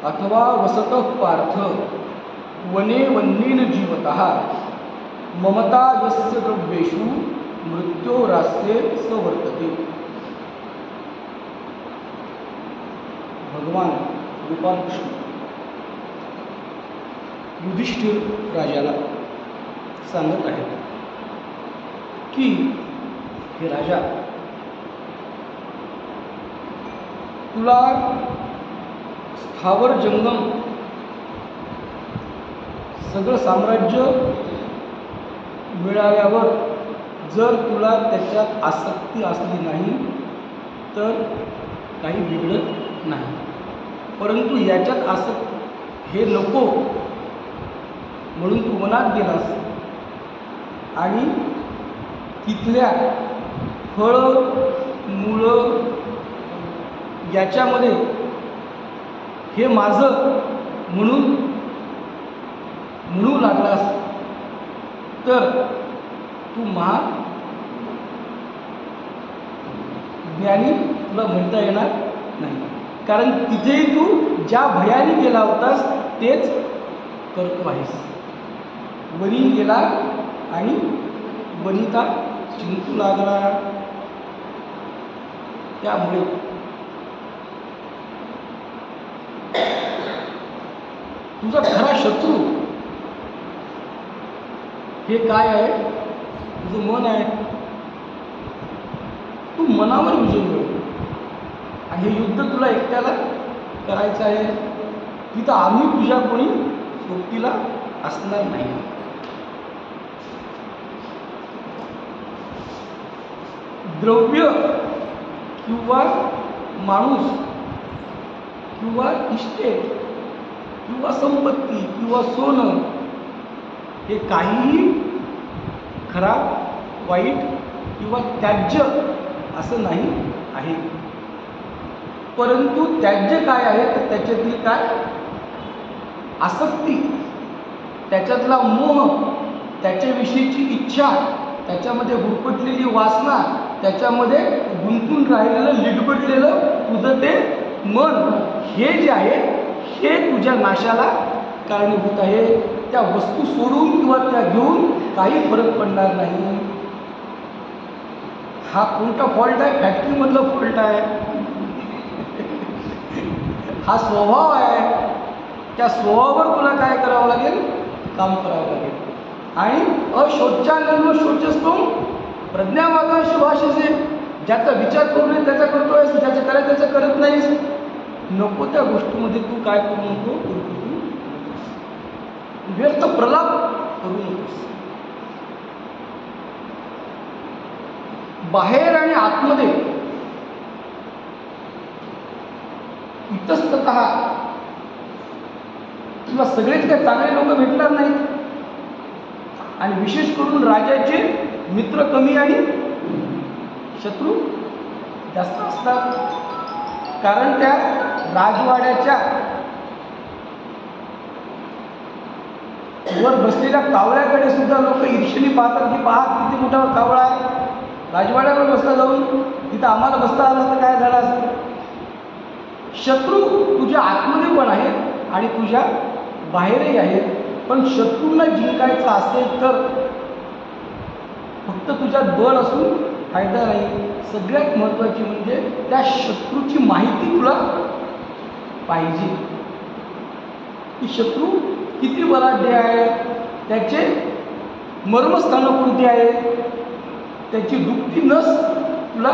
अथवा वसतः पार्थ वने वन्येन जीवतः ममता यस्य द्रव्येषु मृत्योरास्ये स वर्तते। भगवान गोपाल कृष्ण युधिष्ठिर राजाला सांगत आहे की हे राजा, तुला स्थावर जंगम सगळं साम्राज्य मिळाल्यावर जर तुला त्याच्यात आसक्ती असली नाही तर काही बिघडत नाही, परंतु याच्यात आसक्ती हे नको म्हणून तू मनात गेलास आणि तिथल्या फळं मुळं याच्यामध्ये हे माझं म्हणून म्हणू लागलास तर तू ज्ञानी तुला म्हणता येणार नाही, कारण तिथेही तू ज्या भयाने गेला होतास तेच करतो आहेस। वनी गेला आणि वनिता चिंतू लागला, त्यामुळे तुझा खरा शत्रू हे काय आहे? तुझं मन आहे। तू मनावर विजय मिळव आणि हे युद्ध तुला एकट्याला करायचं आहे, तिथं आम्ही तुझ्या कोणी सोबतीला असणार नाही। द्रव्य किंवा माणूस किंवा इस्टेट किंवा संपत्ती किंवा सोनं हे काहीही खराब वाईट किंवा त्याज्य असं नाही आहे, परंतु त्याज्य काय आहे तर त्याच्यातील काय आसक्ती, त्याच्यातला मोह, त्याच्याविषयीची इच्छा, त्याच्यामध्ये हुरपटलेली वासना, त्याच्यामध्ये गुंतून राहिलेलं लिटबटलेलं तुझं ते मन, हे जे आहे हे तुझ्या नाशाला कारणीभूत आहे। त्या वस्तू सोडून किंवा त्या घेऊन काही फरक पडणार नाही। हा कोणता फॉल्ट आहे? फॅक्टरीमधलं फॉल्ट आहे, हा स्वभाव आहे। त्या स्वभावावर तुला काय करावं लागेल? काम करावं लागेल। आणि अशोचानंद शोचस्तो प्रज्ञावादा शुभाषसे, ज्याचा विचार करू नये त्याचा करतोयस, ज्याचं करायचं त्याचं करत नाहीस। नको त्या गोष्टीमध्ये तू काय करू नको, व्यर्थ प्रलाप करू नकोस। बाहेर आणि आतमध्ये इतस्ततः किंवा सगळेच काही चांगले लोक भेटणार नाहीत, आणि विशेष करून राजाचे मित्र कमी आणि शत्रू जास्त असतात, कारण त्या राजवाड्याच्या वर बसलेल्या कावळ्याकडे सुद्धा लोक ईर्षेने पाहतात की पहा किती मोठा कावळा आहे, राजवाड्यावर बसला जाऊन तिथं आम्हाला बसता आलं असतं काय झालं असतं। शत्रू तुझ्या आतमध्ये पण आहेत आणि तुझ्या बाहेरही आहेत, पण शत्रूंना जिंकायचं असेल तर फक्त तुझ्यात बळ असून फायदा नाही, सगळ्यात महत्त्वाची म्हणजे त्या शत्रूची माहिती तुला पाहिजे की शत्रू किती बलाढ्य आहे, त्याचे मर्मस्थान कोणते आहे, त्याची दुःखी नस तुला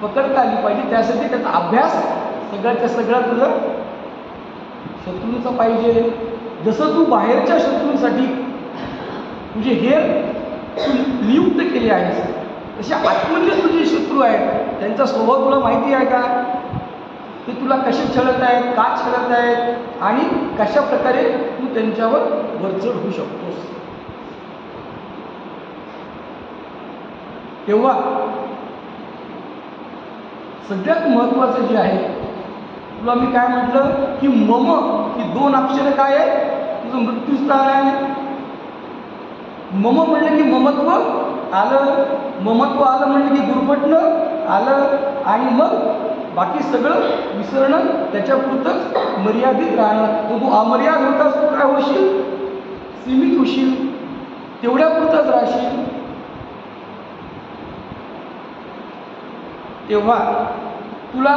पकडता आली पाहिजे. त्यासाठी त्याचा अभ्यास सगळ्याच्या सगळा तुझं शत्रूंचा पाहिजे. जसं तू बाहेरच्या शत्रूंसाठी तुझे हे तू नियुक्त केले आहेस, तसे आतमधले तुझे शत्रू आहेत त्यांचा स्वभाव तुला माहिती आहे का? ते तुला कसे छळत आहेत, का छळत आहेत आणि कशा प्रकारे तू त्यांच्यावर वरचढ होऊ शकतोस. तेव्हा सगळ्यात महत्त्वाचं जे आहे, तुला मी काय म्हटलं की मम ही 2 अक्षरं काय आहे, तुझं मृत्यूस्थान आहे. मम म्हणलं की ममत्व आलं, ममत्व आलं म्हणलं की गुरफटणं आलं आणि मग बाकी सगळं विसरणं, त्याच्यापुरतंच मर्यादित राहणं. तो तू अमर्याद होतास तू काय होशील, सीमित होशील, तेवढ्यापुरतंच राहशील. तेव्हा तुला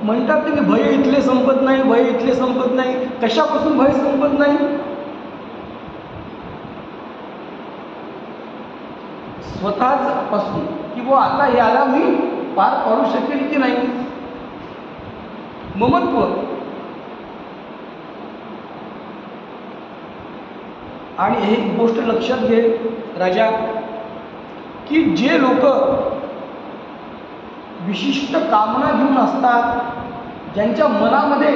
म्हणतात की भय इथले संपत नाही, भय इथले संपत नाही. कशापासून भय संपत नाही? स्वतःच पासून, की बुवा आता याला मी पार पाडू शकेल की नाही. ममत्व. आणि एक गोष्ट लक्षात घे राजा, की जे लोक विशिष्ट कामना घेऊन असतात, ज्यांच्या मनामध्ये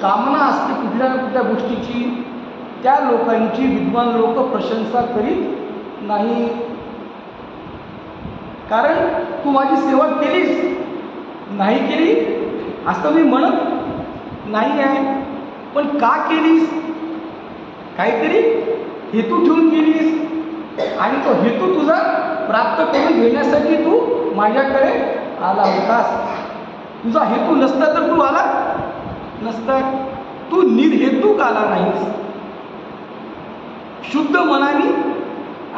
कामना असते कुठल्या ना कुठल्या गोष्टीची, त्या लोकांची विद्वान लोक प्रशंसा करीत नाही. कारण तू माझी सेवा केलीस नाही केली असं मी म्हणत नाही आहे, पण का केलीस, काहीतरी हेतू ठेवून केलीस आणि तो हेतू तुझा प्राप्त करून घेण्यासाठी तू माझ्याकडे आला होतास. तुझा हेतू नसता तर तू आला नसता. तू निर्हेतूक आला नाहीस, शुद्ध मनाने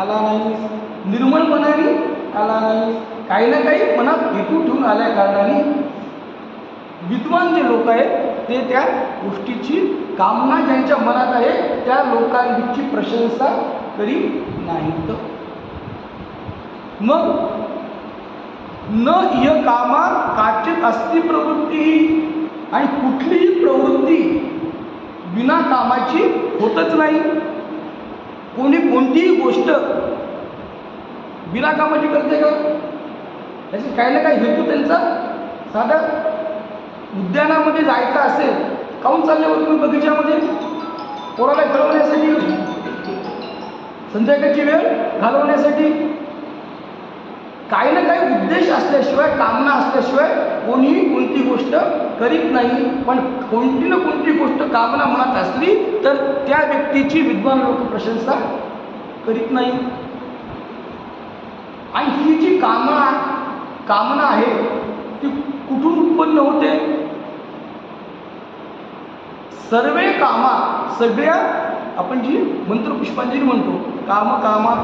आला नाहीस, निर्मळ मनाने आला नाहीस. काही ना काही मनात हेतू ठेवून आल्या कारणाने विद्वान जे लोक आहेत ते त्या गोष्टीची कामना ज्यांच्या मनात आहे त्या लोकांची प्रशंसा करीत नाहीत. मग न इह कामा काचित अस्ति प्रवृत्ती, आणि कुठलीही प्रवृत्ती विना कामाची होतच नाही. कोणतीही गोष्ट बिना कामाची करते का? त्याची काही ना काही हेतू त्यांचा. साधा उद्यानामध्ये जायचं असेल, काहून चालले होते तुम्ही बगीच्यामध्ये? पोराला घडवण्यासाठी, संध्याकाळची वेळ घालवण्यासाठी. काही ना काही उद्देश असल्याशिवाय, कामना असल्याशिवाय कोणीही कोणती गोष्ट करीत नाही. पण कोणती ना कोणती गोष्ट कामना मनात असली तर त्या व्यक्तीची विद्वान लोक प्रशंसा करीत नाही. आणि ही जी कामना आहे ती कुठून उत्पन्न होते? सर्वे कामा, सगळ्या आपण जी मंत्र पुष्पांजली म्हणतो, कामा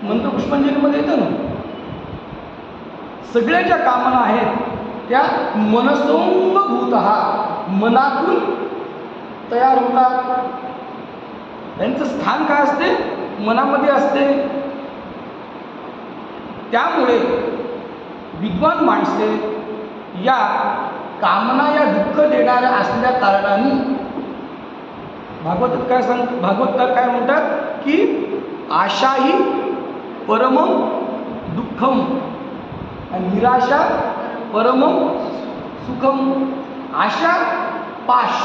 मंत्र पुष्पांजलीमध्ये येतं ना, सगळ्या ज्या कामना आहेत त्या मनसोंगभूतः, मनातून तयार होतात. त्यांचं स्थान काय असते? मनामध्ये असते. त्यामुळे विद्वान माणसे या कामना या दुःख देणाऱ्या असल्या कारणाने भागवतकार काय म्हणतात की आशा ही परमम दुःखम आणि निराशा परमम सुखम. आशा पाश,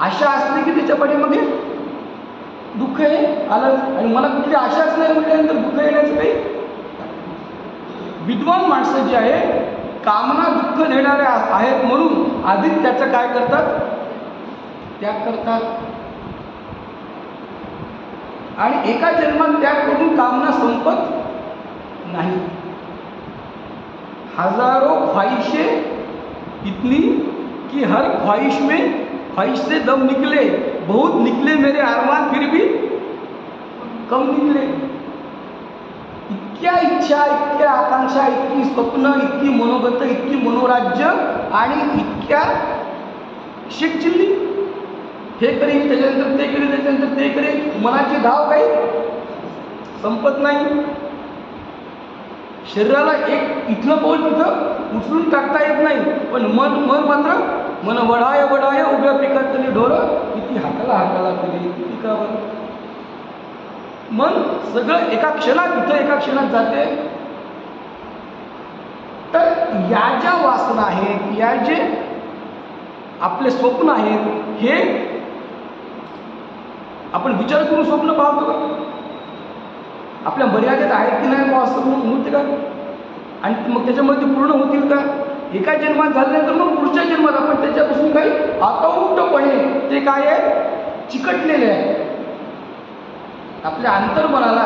आशा असली की त्याच्या पाठीमागे दुःख आहे आलं, आणि मला कुठली आशाच नाही म्हटल्यानंतर दुःख येण्याचं काही. विद्वान माणसं जी आहे कामना दुःख देणारे आहेत म्हणून आधीच त्याचं काय करतात? त्याग करतात. आणि एका जन्मात त्याग करून कामना संपत नाही. हजारों ख्वाहिशें इतनी कि हर ख्वाहिश में ख्वाहिश से दम निकले, बहुत निकले मेरे अरमान फिर भी कम निकले. इतक्या इच्छा, इतक्या आकांक्षा, इतकी स्वप्न, इतकी मनोगत, इतकी मनोराज्य आणि इतक्या शेकचिल्ली, हे करेल त्याच्यानंतर ते करेल, त्याच्यानंतर ते करेल, मनाची धाव काही संपत नाही. शरीराला एक इथलं पाऊल तिथं उचलून टाकता येत नाही, पण मन मात्र मन वढाय वढाय उभ्या पिकातली ढोरं किती हाताला केली, किती का बरं. मन सगळं एका क्षणात इथं एका क्षणात जाते. तर या ज्या वासना आहेत, या जे आपले स्वप्न आहेत, हे आपण विचार करून स्वप्न पाहतो का? आपल्या मर्यादेत आहेत की नाही असं होते का? आणि मग त्याच्यामध्ये पूर्ण होतील का? एका जन्मात झाल्यानंतर मग पुढच्या जन्मात आपण त्याच्यापासून काही आतौटपणे ते काय आहे, चिकटलेले आहे. आपल्या अंतर्मनाला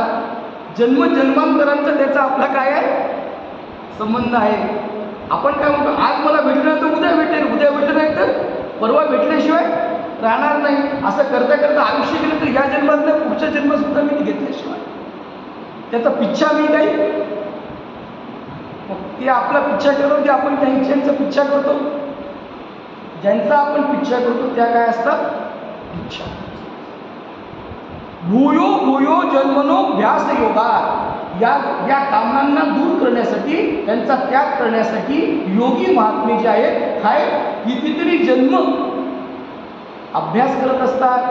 जन्मांतरांचा त्याचा आपला काय आहे, संबंध आहे. आपण काय म्हणतो, आज मला भेटलं तर उद्या भेटेल, उद्या भेटलं नाही तर परवा भेटल्याशिवाय राहणार नाही. असं करता करता आयुष्य गेलं तर या जन्मात नाही, पुढच्या जन्मात सुद्धा मी घेतल्याशिवाय त्याचा पिच्छा मी काही. ते आपला पिच्छा करतो, ते आपण त्या इच्छांचा पिच्छा करतो. ज्यांचा आपण पिच्छा करतो त्या काय असतात, इच्छा. भूयो भूयो जन्मनोभ्यास योगा. या कामनांना दूर करण्यासाठी, त्यांचा त्याग करण्यासाठी योगी महात्मे जे आहेत काय कितीतरी जन्म अभ्यास करत असतात.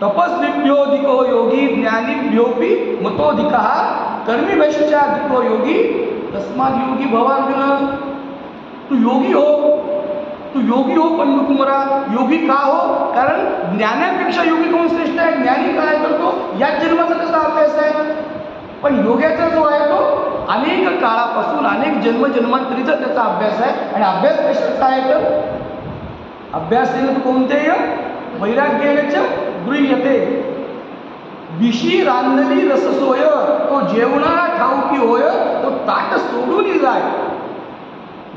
तपस्विभ्योधिको योगी ज्ञानीभ्योपी मतोधिकः कर्मीभ्यश्चाधिको योगी तस्माद योगी भवार्जुन. तू योगी हो पंडुकुमारा. योगी का हो? कारण ज्ञानापेक्षा योगी कोण श्रेष्ठ आहे? ज्ञानी काय करतो, याच जन्माचा कसा अभ्यास आहे. पण योग्याचा जो आहे तो अनेक काळापासून, अनेक जन्मांतरीचा त्याचा अभ्यास आहे. आणि अभ्यास कशाचा आहे तर अभ्यास कोणतेय वैराग्याच्या गृह्यते. विशी रांधली रससोय, तो जेवणाला ठाऊकी होय, तो ताट सोडून जाय.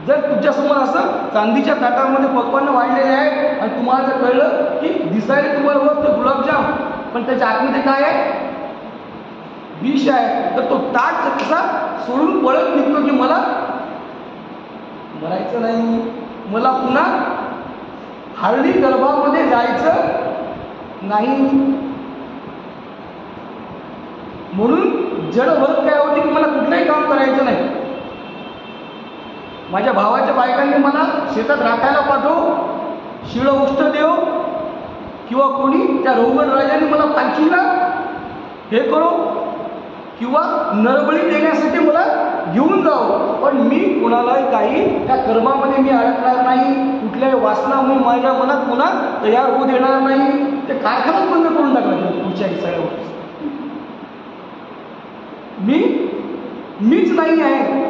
जर तुमच्यासमोर असं चांदीच्या ताटामध्ये पक्वान्न वाढलेले आहे आणि तुम्हाला जर कळलं की दिसायला तुम्हाला होतं गुलाबजाम, पण त्याच्या आतमध्ये काय आहे, विष आहे, तर तो ताट कसा सोडून पळत निघतो की मला मरायचं नाही, मला पुन्हा हरणी गर्भामध्ये जायचं नाही. म्हणून जड भरत काय होती की मला कुठलंही काम करायचं नाही. माझ्या भावाच्या बायकांनी मला शेतात राखायला पाठव, शिळं उष्ट देव, किंवा कोणी त्या रोगण राजाने मला पालखीला हे करो, किंवा नरबळी देण्यासाठी मला घेऊन जावं. पण मी कोणालाही काही त्या कर्मामध्ये मी अडकणार नाही. कुठल्याही वासनामुळे माझ्या मनात पुन्हा तयार होऊ देणार नाही. ते कारखानाच बंद करून टाकलं पुढच्या सगळ्या गोष्टी. मीच नाही आहे.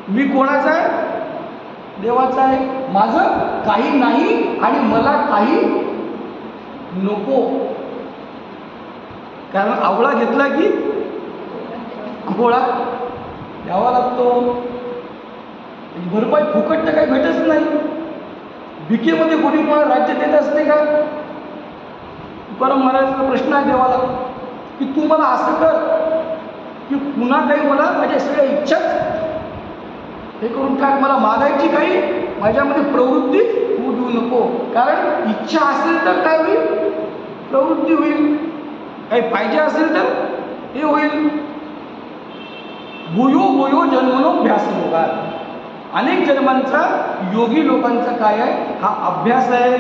मी कोणाचा आहे? देवाचा आहे. माझं काही नाही आणि मला काही नको. कारण आवळा घेतला की गोळा द्यावा लागतो. भरपाई फुकट तर काही भेटच नाही. भिकेमध्ये कोणी कोणाला राज्य देत असते का? तुकाराम महाराजांचा प्रश्न आहे देवाला की तू मला असं कर की पुन्हा काही मला माझ्या सगळ्या इच्छाच हे करून टाक. मला मागायची काही माझ्यामध्ये प्रवृत्ती होऊ देऊ नको. कारण इच्छा असेल तर काय होईल, प्रवृत्ती होईल. काही पाहिजे असेल तर हे होईल. भूयो भूयो जन्मनोभ्यास योगा. अनेक जन्मांचा योगी लोकांचा काय आहे, हा अभ्यास आहे.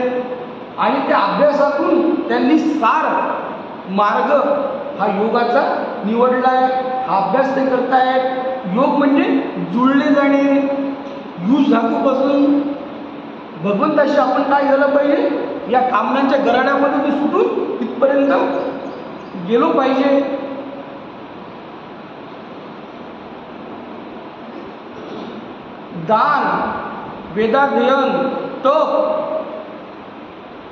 आणि त्या अभ्यासातून त्यांनी सार मार्ग हा योगाचा निवडला आहे. हा अभ्यास ते करतायत. योग म्हणजे जुळले जाणे. यूज झाकूपासून भगवंताशी आपण काय झालं पाहिजे, या कामनांच्या गराड्यामध्ये ते सुटून तिथपर्यंत गेलो पाहिजे. दान, वेदाध्ययन, तप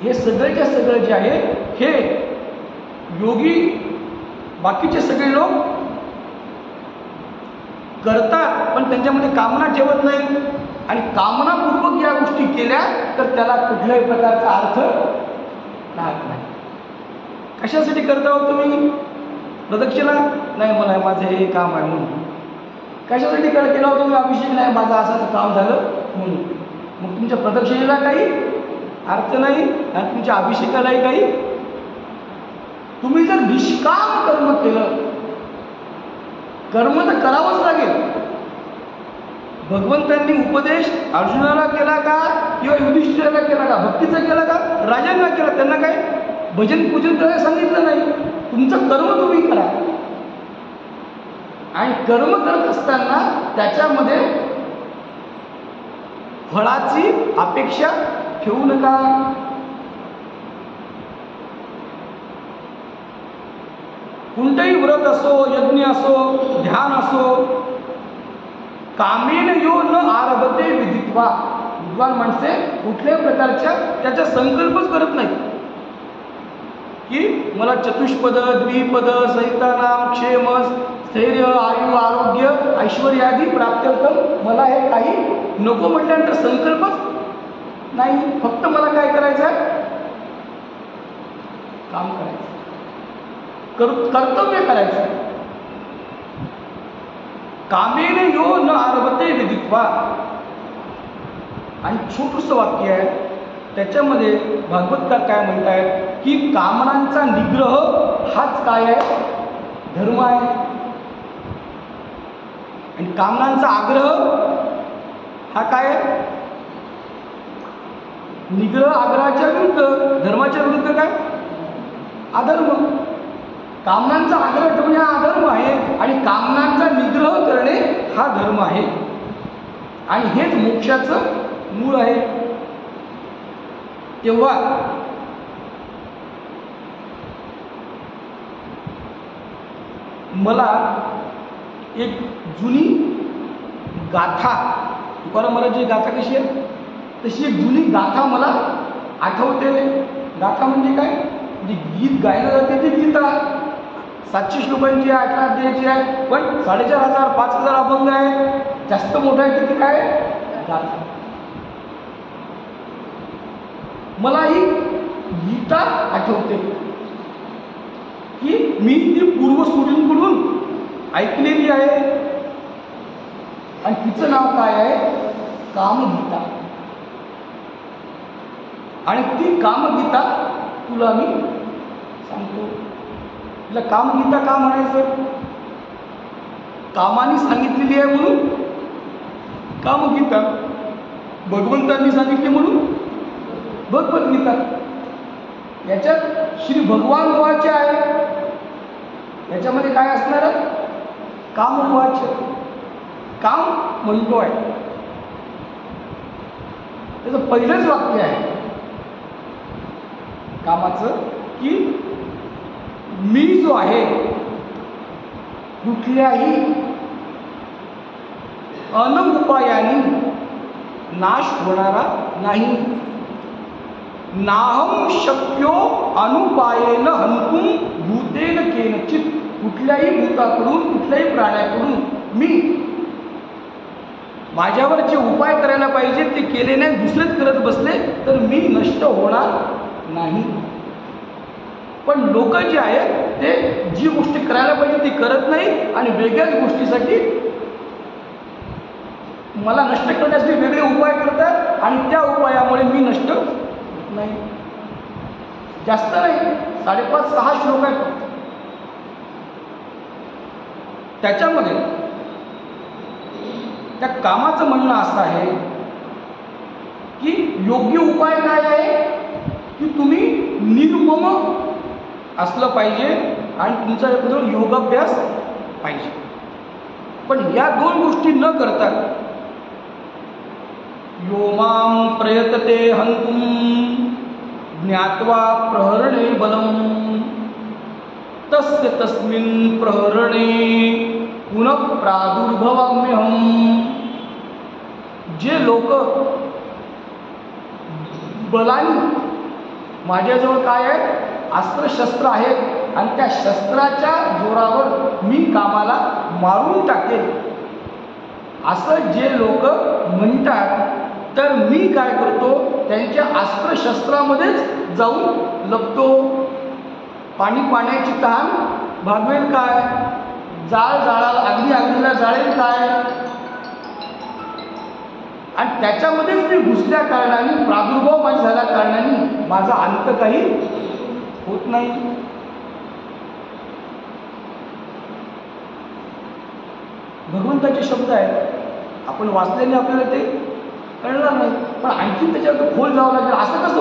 हे सगळेच्या सगळं जे आहे हे योगी बाकीचे सगळे लोक करतात, पण त्यांच्यामध्ये कामना ठेवत नाही. आणि कामनापूर्वक या गोष्टी केल्या तर त्याला कुठल्याही प्रकारचा अर्थ राहत नाही. कशासाठी करता हो तुम्ही प्रदक्षिणा? नाही, मला माझं हे काम आहे म्हणून. कशासाठी केला हो तुम्ही अभिषेक? नाही, माझं असं काम झालं म्हणून. मग तुमच्या प्रदक्षिणेला काही अर्थ नाही आणि तुमच्या अभिषेकालाही काही. तुम्ही जर निष्काम कर्म केलं कर्म तर करावंच लागेल. भगवंतांनी उपदेश अर्जुनाला केला का किंवा युधिष्ठिराला केला का? भक्तीचा केला का? राजांना केला. त्यांना काय भजन पूजन करायला सांगितलं नाही. तुमचं कर्म तुम्ही करा. आणि कर्म करत असताना त्याच्यामध्ये फळाची अपेक्षा ठेवू नका. कोणतंही व्रत असो, यज्ञ असो, ध्यान असो, कामेन यो न आरभते विदित्वा. विद्वान माणसे कुठल्याही प्रकारच्या त्याचा संकल्पच करत नाही की मला चतुष्पद, द्विपद, सहितानाम, क्षेम, स्थैर्य, आयु, आरोग्य, ऐश्वर्य आदी प्राप्त्यर्थम मला हे काही नको म्हटल्यानंतर संकल्पच नाही. फक्त मला काय करायचं आहे? काम करायचं, कर्तव्य करायचं. कामेन यो न आरभते विदित्वा. आणि छोटूसं वाक्य आहे, त्याच्यामध्ये भागवतकार काय म्हणतायत की कामनांचा निग्रह हाच काय आहे? धर्म आहे. आणि कामनांचा आग्रह हा काय आहे? निग्रह आग्रहाच्या विरुद्ध, धर्माच्या विरुद्ध काय? अधर्म. कामनांचा आग्रह ठेवणे हा अधर्म आहे आणि कामनांचा निग्रह करणे हा धर्म आहे. आणि हेच मोक्षाचं मूळ आहे. तेव्हा मला एक जुनी गाथा, तुकाराम महाराजांची गाथा कशी आहे तशी एक जुनी गाथा मला आठवते. गाथा म्हणजे काय? म्हणजे गीत गायलं जाते ते गीता 700 श्लोकांची आहे, 18 अध्यायाची आहे, पण 4500 5000 अभंग आहे. जास्त मोठा आहे किती काय? गाथा. मला ही गीता आठवते की मी ती पूर्वसुरींकडून ऐकलेली आहे. आणि तिचं नाव काय आहे? कामगीता. आणि ती कामगीता तुला मी सांगतो. तिला कामगीता का म्हणायचं? कामाने सांगितलेली आहे म्हणून कामगीता, भगवंतांनी सांगितले म्हणून भगवद्गीता. याच्यात श्री भगवान वाच्य आहे. याच्यामध्ये काय असणार? कामवाच्य. काम म्हणतो आहे. त्याचं पहिलंच वाक्य आहे कामाचं की मी जो आहे कुठल्याही अनउपायाने नाश होणारा नाही. नाहम शक्यो अनुपायेन हंतुम भूतेन केनचित. कुठल्याही भूताकडून, कुठल्याही प्राण्याकडून मी माझ्यावर जे उपाय करायला पाहिजे ते केले नाही, दुसरेच करत बसले तर मी नष्ट होणार नाही. पण लोक जे आहेत ते जी गोष्टी करायला पाहिजे ती करत नाही आणि वेगळ्याच गोष्टीसाठी मला नष्ट करण्यासाठी वेगळे उपाय करतात आणि त्या उपायामुळे मी नष्ट नाही. जास्त नाही, 5.5-6 श्लोक आहेत. त्याच्यामध्ये त्या कामाचं म्हणणं असं आहे की योग्य उपाय काय आहे की तुम्ही निर्मम असलं पाहिजे आणि तुमच्याजवळ योगाभ्यास पाहिजे. पण या 2 गोष्टी न करता यो मां प्रयतते हंतुम ज्ञात्वा प्रहरणे बलम तस्य तस्मिन् प्रहरणे पुनः प्रादुर्भवाम्यहम्. जे लोक बलाने माझ्याजवळ काय आहे अस्त्रशस्त्र आहेत आणि त्या शस्त्राच्या जोरावर मी कामाला मारून टाकेल असं जे लोक म्हणतात तर मी काय करतो त्यांच्या अस्त्रशस्त्रामध्येच जाऊन लपतो. पाण्याची तहान भागवेल काय? जाळाला अग्नीला जाळेल काय? आणि त्याच्यामध्येच मी घुसल्या कारणाने, प्रादुर्भाव माझा झाल्या कारणाने माझा अंत काही होत नाही. भगवंताचे शब्द आहेत, आपण वाचल्याने आपल्याला ते कळणार नाही, पण आणखी त्याच्यात खोल जावं लागेल. असं कसं